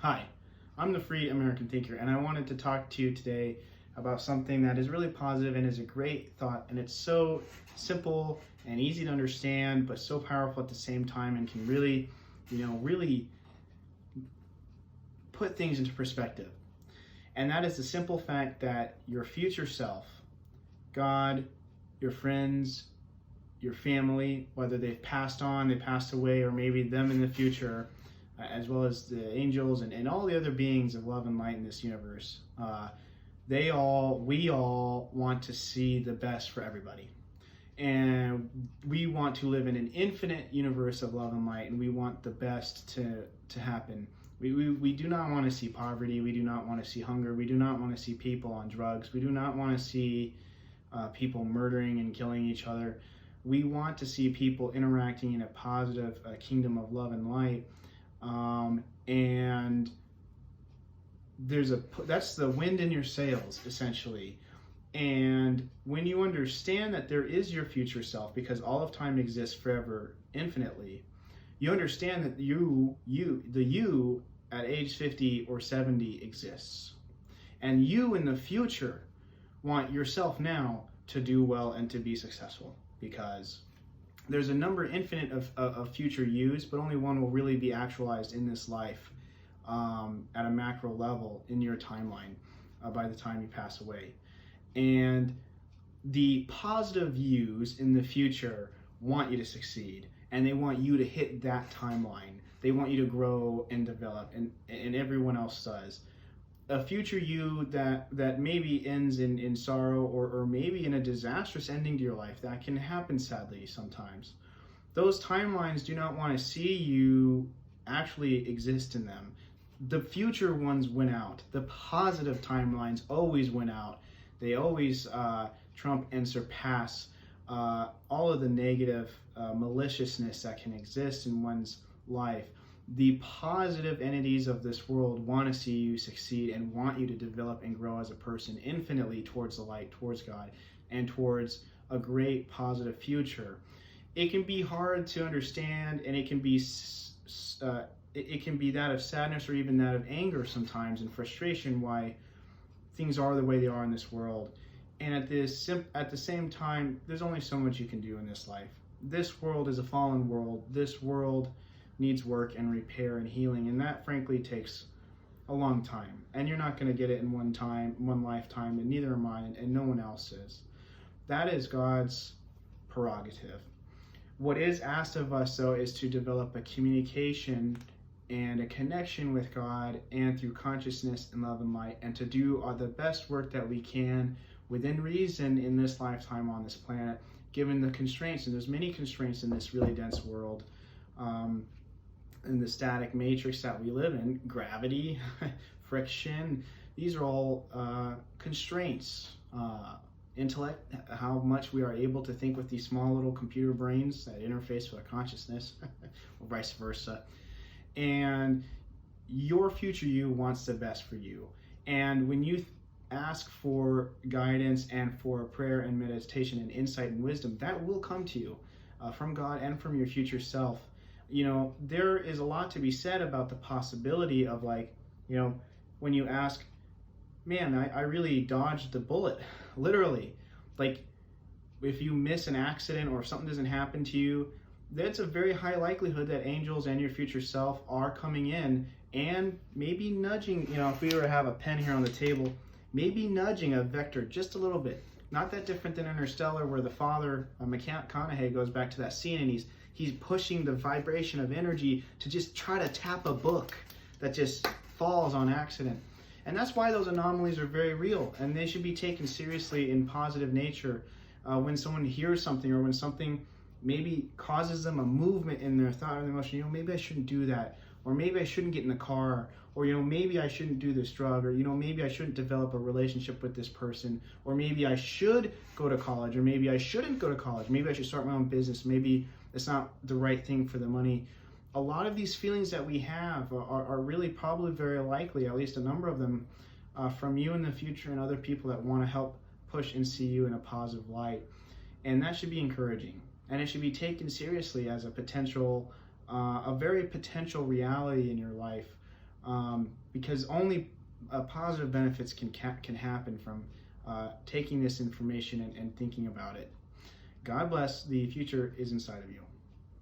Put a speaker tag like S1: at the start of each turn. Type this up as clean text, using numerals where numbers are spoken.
S1: Hi, I'm the Free American Thinker, and I wanted to talk to you today about something that is really positive and is a great thought, and it's so simple and easy to understand, but so powerful at the same time, and can really put things into perspective. And that is the simple fact that your future self, God, your friends, your family, whether they've passed on, they passed away, or maybe them in the future, as well as the angels and all the other beings of love and light in this universe, we all want to see the best for everybody. And we want to live in an infinite universe of love and light, and we want the best to happen. We do not want to see poverty. We do not want to see hunger. We do not want to see people on drugs. We do not want to see people murdering and killing each other. We want to see people interacting in a positive kingdom of love and light. And that's the wind in your sails, essentially. And when you understand that there is your future self, because all of time exists forever, infinitely, you understand that the you at age 50 or 70 exists. And you in the future want yourself now to do well and to be successful, because there's a number infinite of future yous, but only one will really be actualized in this life at a macro level in your timeline by the time you pass away. And the positive yous in the future want you to succeed, and they want you to hit that timeline. They want you to grow and develop, and everyone else does. A future you that maybe ends in sorrow, or maybe in a disastrous ending to your life. That can happen, sadly, sometimes. Those timelines do not want to see you actually exist in them. The future ones win out. The positive timelines always win out. They always trump and surpass all of the negative maliciousness that can exist in one's life. The positive entities of this world want to see you succeed and want you to develop and grow as a person infinitely towards the light, towards God, and towards a great positive future. It can be hard to understand, and it can be that of sadness or even that of anger sometimes, and frustration, why things are the way they are in this world. And at the same time, there's only so much you can do in this life. This world is a fallen world. This world needs work and repair and healing, and that frankly takes a long time. And you're not going to get it in one lifetime, and neither am I, and no one else is. That is God's prerogative. What is asked of us, though, is to develop a communication and a connection with God, and through consciousness and love and light, and to do the best work that we can within reason in this lifetime on this planet, given the constraints. And there's many constraints in this really dense world. In the static matrix that we live in, gravity, friction, these are all constraints. Intellect, how much we are able to think with these small little computer brains that interface with our consciousness, or vice versa. And your future you wants the best for you. And when you ask for guidance and for prayer and meditation and insight and wisdom, that will come to you from God and from your future self. There is a lot to be said about the possibility of, when you ask, man, I really dodged the bullet, literally. Like, if you miss an accident or if something doesn't happen to you, that's a very high likelihood that angels and your future self are coming in and maybe nudging, if we were to have a pen here on the table, maybe nudging a vector just a little bit. Not that different than Interstellar, where the father, McConaughey, goes back to that scene and he's pushing the vibration of energy to just try to tap a book that just falls on accident. And that's why those anomalies are very real, and they should be taken seriously in positive nature. When someone hears something, or when something maybe causes them a movement in their thought or their emotion, maybe I shouldn't do that, or maybe I shouldn't get in the car, or maybe I shouldn't do this drug, or maybe I shouldn't develop a relationship with this person, or maybe I should go to college, or maybe I shouldn't go to college, maybe I should start my own business, maybe it's not the right thing for the money. A lot of these feelings that we have are really probably very likely, at least a number of them, from you in the future and other people that want to help push and see you in a positive light. And that should be encouraging, and it should be taken seriously as a very potential reality in your life. because only positive benefits can happen from taking this information and thinking about it. God bless. The future is inside of you.